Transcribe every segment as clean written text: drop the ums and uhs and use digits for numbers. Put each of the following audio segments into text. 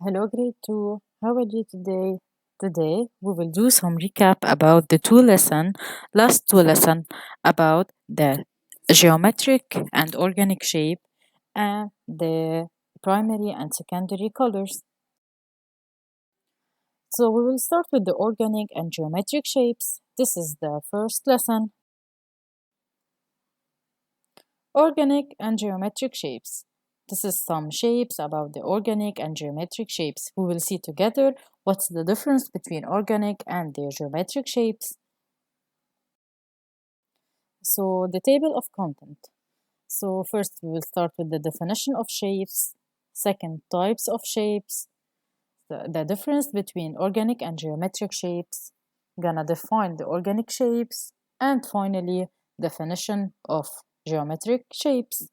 Hello, grade 2. How are you today? Today, we will do some recap about the last two lesson about the geometric and organic shape and the primary and secondary colors. So we will start with the organic and geometric shapes. This is the first lesson. Organic and geometric shapes. This is some shapes about the organic and geometric shapes. We will see together what's the difference between organic and the geometric shapes. So the table of content. So first we will start with the definition of shapes, second types of shapes, the difference between organic and geometric shapes, gonna define the organic shapes, and finally definition of geometric shapes.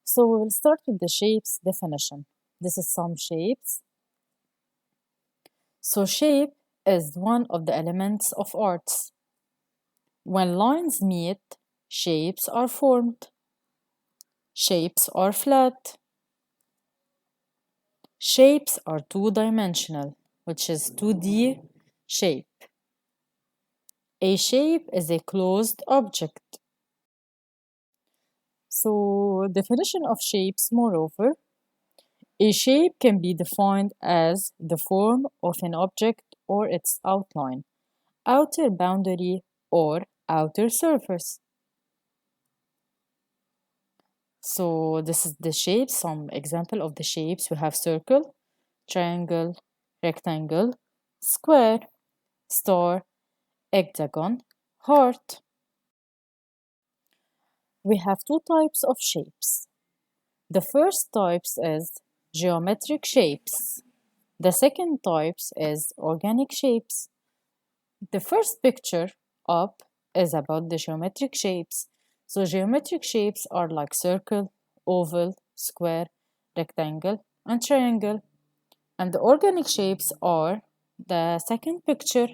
So we will start with the shapes definition. This is some shapes. So shape is one of the elements of arts. When lines meet, shapes are formed. Shapes are flat. Shapes are two-dimensional, which is 2D shape. A shape is a closed object. So definition of shapes, moreover, a shape can be defined as the form of an object or its outline, outer boundary, or outer surface. So this is the shape, some example of the shapes. We have circle, triangle, rectangle, square, star, hexagon, heart. We have two types of shapes. The first types is geometric shapes. The second types is organic shapes. The first picture up is about the geometric shapes. So geometric shapes are like circle, oval, square, rectangle, and triangle. And the organic shapes are the second picture.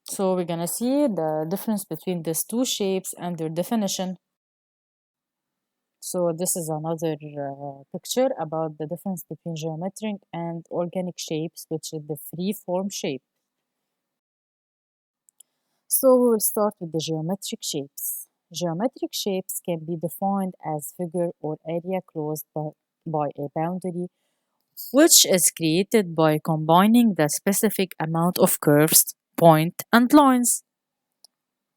So we're gonna see the difference between these two shapes and their definition. So this is another picture about the difference between geometric and organic shapes, which is the free form shape. So we will start with the geometric shapes. Geometric shapes can be defined as figure or area closed by a boundary, which is created by combining the specific amount of curves, point, and lines.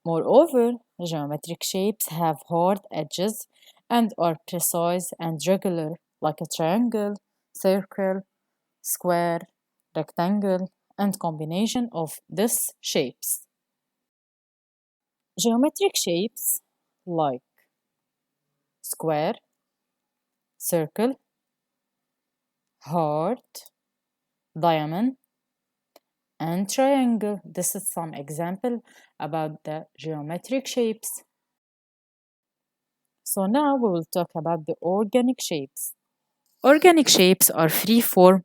Moreover, geometric shapes have hard edges and are precise and regular, like a triangle, circle, square, rectangle, and combination of these shapes. Geometric shapes like square, circle, heart, diamond, and triangle. This is some example about the geometric shapes. So now we will talk about the organic shapes. Organic shapes are free form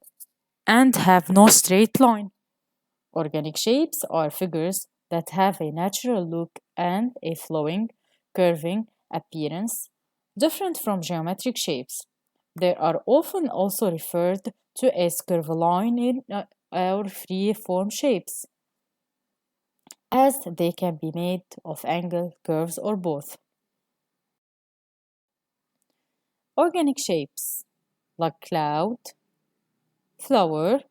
and have no straight line. Organic shapes are figures that have a natural look and a flowing, curving appearance, different from geometric shapes. They are often also referred to as curvilinear or free form shapes, as they can be made of angle, curves, or both. Organic shapes like cloud, flower,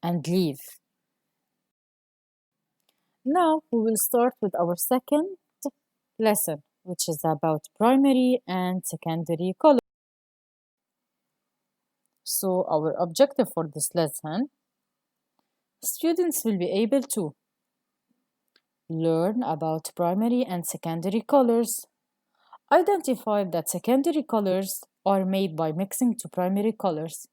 and leaf. Now we will start with our second lesson, which is about primary and secondary color. So our objective for this lesson, students will be able to learn about primary and secondary colors, identify that secondary colors are made by mixing two primary colors,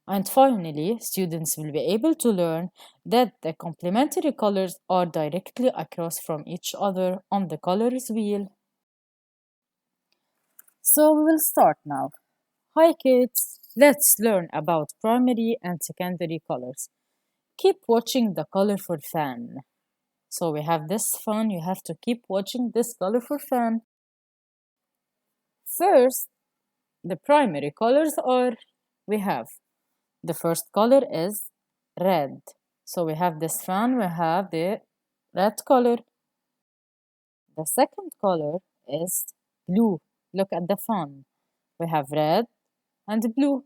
and finally, students will be able to learn that the complementary colors are directly across from each other on the colors wheel. So we will start now. Hi kids, let's learn about primary and secondary colors. Keep watching the colorful fan. So we have this fan, you have to keep watching this colorful fan. First, the primary colors are we have the first color is red. So we have this fan, we have the red color. The second color is blue. Look at the fan. We have red and blue.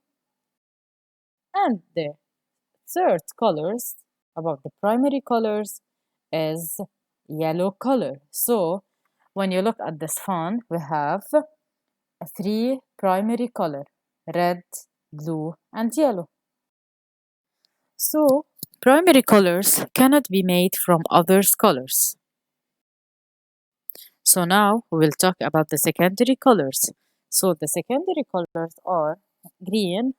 And the third colors, about the primary colors, is yellow color. So when you look at this fan, we have three primary color, red, blue, and yellow. So primary colors cannot be made from other colors. So now we will talk about the secondary colors. So the secondary colors are green,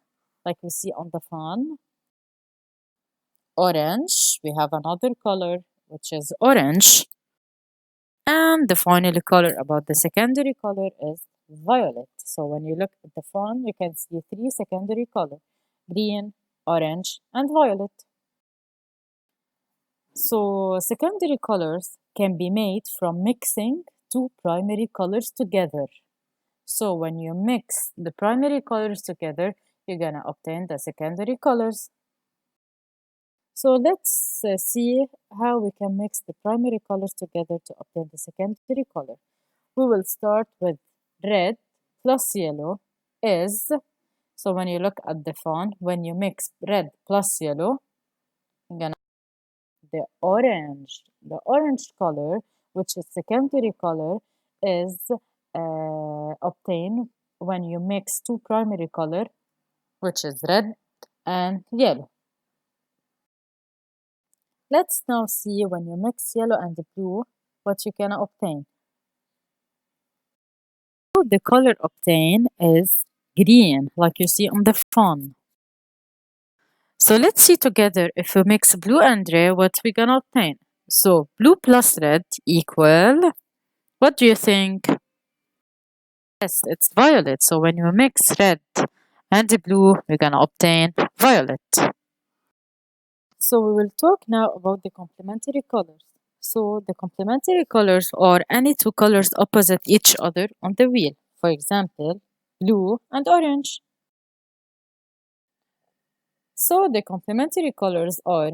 like we see on the fan, orange, we have another color which is orange, and the final color about the secondary color is violet. So when you look at the fan, you can see three secondary colors, green, orange, and violet. So secondary colors can be made from mixing two primary colors together. So when you mix the primary colors together, you're gonna obtain the secondary colors. So let's see how we can mix the primary colors together to obtain the secondary color. We will start with red plus yellow is, so when you look at the font, when you mix red plus yellow, you're gonna the orange color, which is secondary color, is obtained when you mix two primary color, which is red and yellow. Let's now see when you mix yellow and blue, what you can obtain. So the color obtained is green, like you see on the font. So let's see together if we mix blue and red, what we're gonna obtain. So blue plus red equal, what do you think? Yes, it's violet. So when you mix red and blue, we're gonna obtain violet. So we will talk now about the complementary colors. So the complementary colors are any two colors opposite each other on the wheel. For example, blue and orange. So the complementary colors are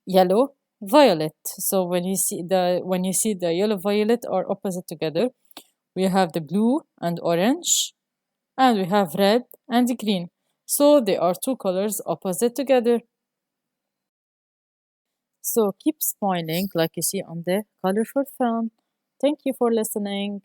yellow, violet. So when you see the yellow violet are opposite together, we have the blue and orange, and we have red and green. So they are two colors opposite together. So keep smiling like you see on the colorful film. Thank you for listening.